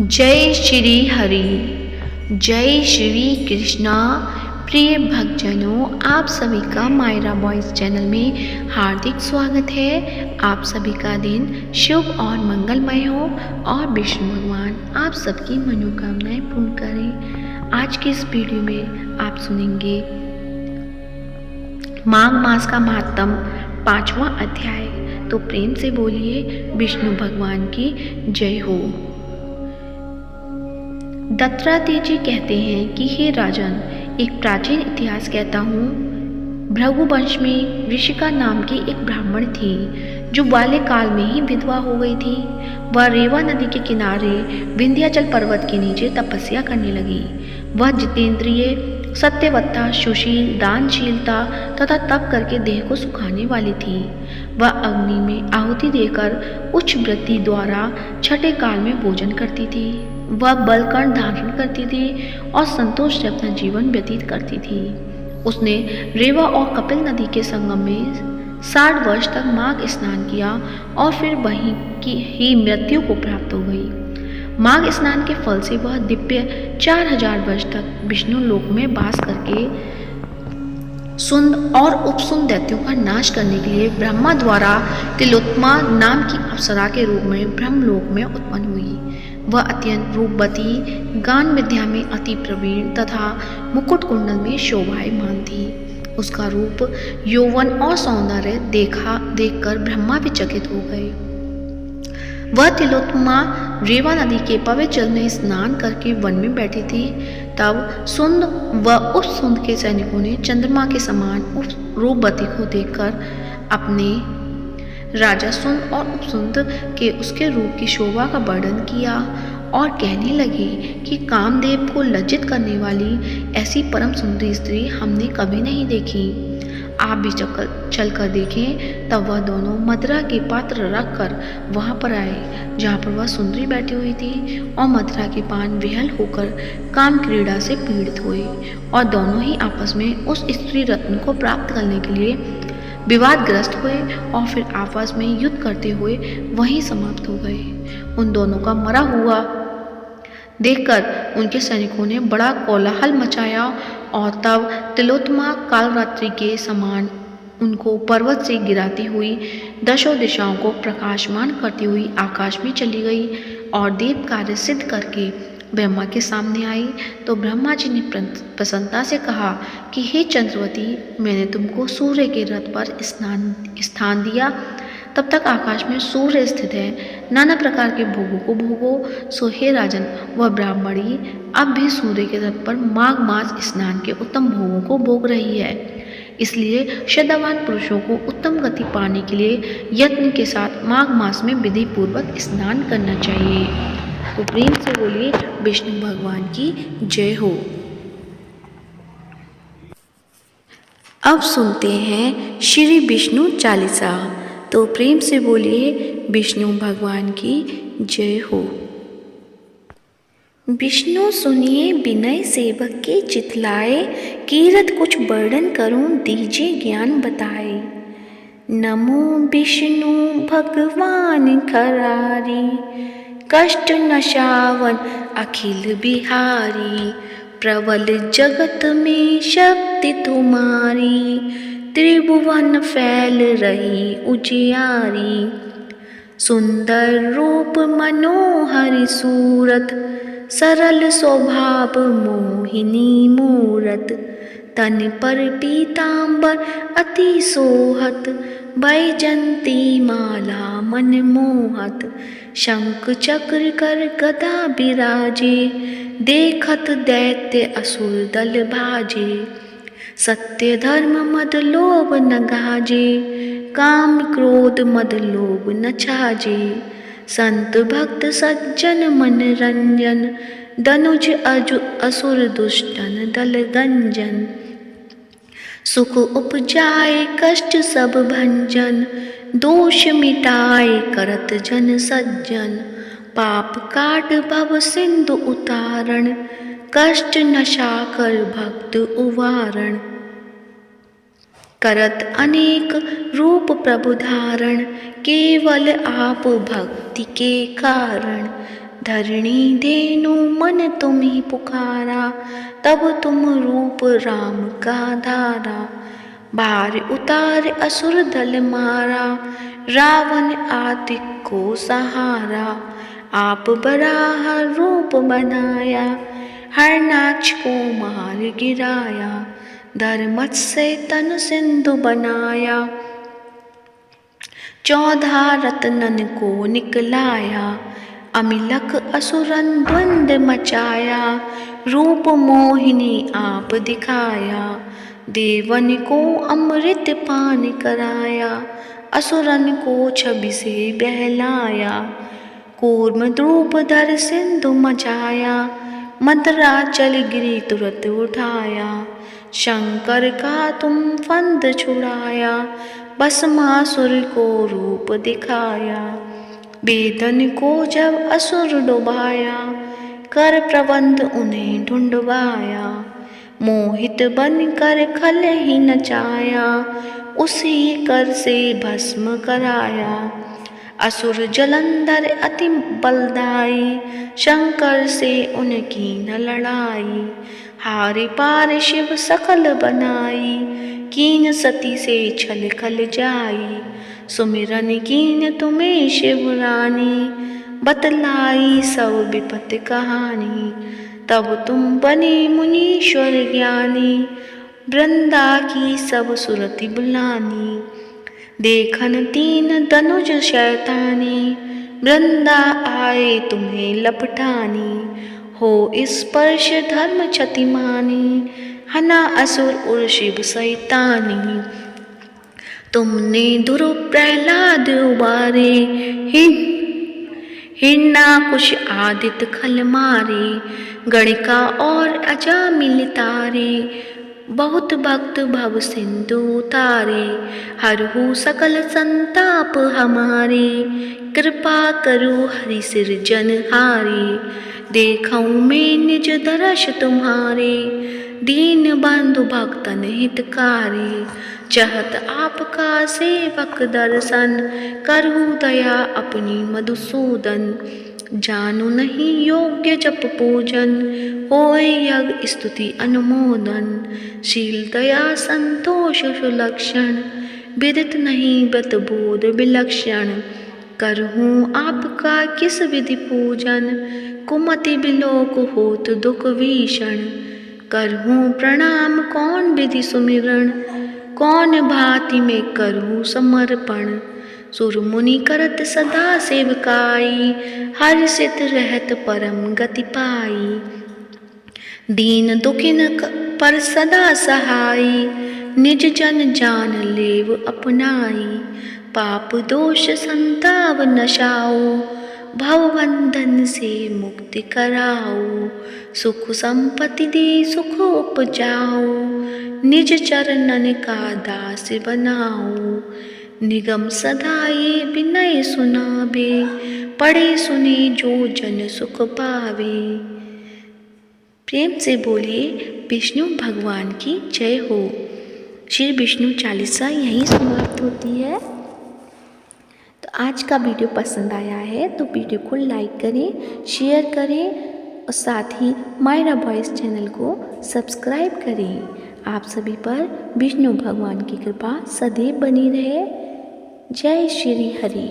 जय श्री हरि, जय श्री कृष्णा। प्रिय भक्तजनों, आप सभी का मायरा बॉयज़ चैनल में हार्दिक स्वागत है। आप सभी का दिन शुभ और मंगलमय हो और विष्णु भगवान आप सबकी मनोकामनाएं पूर्ण करें। आज की इस वीडियो में आप सुनेंगे माघ मास का महात्म 5वां अध्याय। तो प्रेम से बोलिए विष्णु भगवान की जय हो। दत्तात्रेय जी कहते हैं कि हे राजन, एक प्राचीन इतिहास कहता हूँ। भृगुवंश में ऋषिका नाम की एक ब्राह्मण थी जो बाल्यकाल में ही विधवा हो गई थी। वह रेवा नदी के किनारे विंध्याचल पर्वत के नीचे तपस्या करने लगी। वह जितेंद्रिय, सत्यवत्ता, सुशील, दानशीलता तथा तप करके देह को सुखाने वाली थी। वह अग्नि में आहुति देकर उच्च वृत्ति द्वारा छठे काल में भोजन करती थी। वह बलकर्ण धारण करती थी और संतोष से अपना जीवन व्यतीत करती थी। उसने रेवा और कपिल नदी के संगम में 60 वर्ष तक माघ स्नान किया और फिर वहीं की ही मृत्यु को प्राप्त हो गई। माघ स्नान के फल से वह दिव्य 4000 वर्ष तक विष्णु लोक में वास करके सुंद और उपसुंद दैत्यों का नाश करने के लिए ब्रह्मा द्वारा तिलोत्तमा नाम की अप्सरा के रूप में ब्रह्मलोक में उत्पन्न हुई। वह अत्यंत रूपवती, गान विद्या में अति प्रवीण तथा मुकुट कुंडल में शोभायमान थी। उसका रूप, यौवन और सौंदर्य देखकर ब्रह्मा भी चकित हो गए। वह तिलोत्तमा रेवा नदी के पवित्र जल में स्नान करके वन में बैठी थी। तब सुंद व उपसुंद के सैनिकों ने चंद्रमा के समान रूपवती को देखकर अपने राजा सुंद और उपसुंद के उसके रूप की शोभा का वर्णन किया और कहने लगे कि कामदेव को लज्जित करने वाली ऐसी परम सुंदरी स्त्री हमने कभी नहीं देखी। आप भी चल कर देखें। तब वह दोनों मदिरा के पात्र रखकर वहां पर आए जहां पर वह सुंदरी बैठी हुई थी और मदिरा के पान विहल होकर काम क्रीड़ा से पीड़ित हुए और दोनों ही आपस में उस स्त्री रत्न को प्राप्त करने के लिए विवादग्रस्त हुए और फिर आपस में युद्ध करते हुए वहीं समाप्त हो गए। उन दोनों का मरा हुआ देखकर उनके सैनिकों ने बड़ा कोलाहल मचाया और तब तिलोत्तमा कालरात्रि के समान उनको पर्वत से गिराती हुई दशों दिशाओं को प्रकाशमान करती हुई आकाश में चली गई और देव कार्य सिद्ध करके ब्रह्मा के सामने आई। तो ब्रह्मा जी ने प्रसन्नता से कहा कि हे चंद्रवती, मैंने तुमको सूर्य के रथ पर स्थान दिया। तब तक आकाश में सूर्य स्थित है, नाना प्रकार के भोगों को भोगो। सो हे राजन, वह ब्राह्मणी अब भी सूर्य के रथ पर माघ मास स्नान के उत्तम भोगों को भोग रही है। इसलिए श्रद्धावान पुरुषों को उत्तम गति पाने के लिए यत्न के साथ माघ मास में विधि पूर्वक स्नान करना चाहिए। तो प्रेम से बोलिए विष्णु भगवान की जय हो। अब सुनते हैं श्री विष्णु चालीसा। तो प्रेम से बोलिए विष्णु भगवान की जय हो। विष्णु सुनिए विनय सेवक के चितलाए, कीरत कुछ वर्णन करूं दीजिए ज्ञान बताए। नमो विष्णु भगवान खरारी, कष्ट नशावन अखिल बिहारी। प्रबल जगत में शक्ति तुम्हारी, त्रिभुवन फैल रही उजियारी। सुंदर रूप मनोहरी सूरत, सरल स्वभाव मोहिनी मूरत। तन पर पीतांबर अति सोहत, वैजंती माला मन मोहत। शंख चक्र कर गदा बिराजे, देखत दैत्य असुर दल भाजे। सत्य धर्म मद लोभ न गाजे, काम क्रोध मद लोभ न छाजे। संत भक्त सज्जन मन रंजन, दनुज अजु असुर दुष्टन दल गंजन। सुख उपजाए कष्ट सब भंजन, दोष मिटाए करत जन सज्जन। पाप काट भव सिंधु उतारण, कष्ट नशा कर भक्त उवारण। करत अनेक रूप प्रभु धारण, केवल आप भक्ति के कारण। धरणी धेनु मन तुम ही पुकारा, तब तुम रूप राम का धारा। भार उतार असुर दल मारा, रावण आदिक को सहारा। आप बराह रूप बनाया, हरनाक्ष को मार गिराया। धर्मत से तन सिंधु बनाया, 14 रत्नन को निकलाया। अमिलक असुरन द्वंद मचाया, रूप मोहिनी आप दिखाया। देवन को अमृत पान कराया, असुरन को छवि से बहलाया। कूर्म द्रूप धर सिंधु मचाया, मदराचल गिरी तुरत उठाया। शंकर का तुम फंद छुड़ाया, भस्मासुर को रूप दिखाया। वेदन को जब असुर डुबाया, कर प्रबंध उन्हें ढूंढवाया। मोहित बन कर खल ही नचाया, उसी कर से भस्म कराया। असुर जलंधर अति बलदाई, शंकर से उनकी न लड़ाई। हारे पार शिव सकल बनाई, कीन सती से छल खल जाई। सुमिरन कीन तुम्हें शिव रानी, बतलाई सब विपत कहानी। तब तुम बने मुनीश्वर ज्ञानी, वृंदा की सब सुरति बुलानी। देखन 3 धनुज शैतानी, वृंदा आए तुम्हें लपटानी। हो स्पर्श धर्म क्षतिमानी, हना असुर उर शिव सैतानी। तुमने दुर प्रहलाद उबारे, हिरणाकुश आदित्य खल मारे। गणिका और अजामिल तारे, बहुत भक्त भव सिंधु तारे। हरहु सकल संताप हमारे, कृपा करो हरि सिरजनहारे। देखऊं मैं निज दर्श तुम्हारे, दीन बंधु भक्तन हितकारी। चाहत आपका सेवक दर्शन, करहु दया अपनी मधुसूदन। जानू नहीं योग्य जप पूजन, होय यज्ञ स्तुति अनुमोदन। शील दया संतोष सुलक्षण, विदित नहीं व्रत बोध विलक्षण। करहूँ आपका किस विधि पूजन, कुमति बिलोक होत दुख भीषण। करहूँ प्रणाम कौन विधि सुमिरन, कौन भांति में करहूँ समर्पण। सुर मुनि करत सदा सेवकाई, हर्षित रहत परम गति पाई। दीन दुखिन पर सदा सहाई, निज जन जान लेव अपनाई। पाप दोष संताप नशाओ, भवबंधन से मुक्ति कराओ। सुख संपत्ति दे सुख उपजाओ, निज चरणन का दास बनाओ। निगम सदा ये विनय सुनावे, पढ़े सुने जो जन सुख पावे। प्रेम से बोलिए विष्णु भगवान की जय हो। श्री विष्णु चालीसा यहीं समाप्त होती है। तो आज का वीडियो पसंद आया है तो वीडियो को लाइक करें, शेयर करें और साथ ही मायरा वॉइस चैनल को सब्सक्राइब करें। आप सभी पर विष्णु भगवान की कृपा सदैव बनी रहे। जय श्री हरि।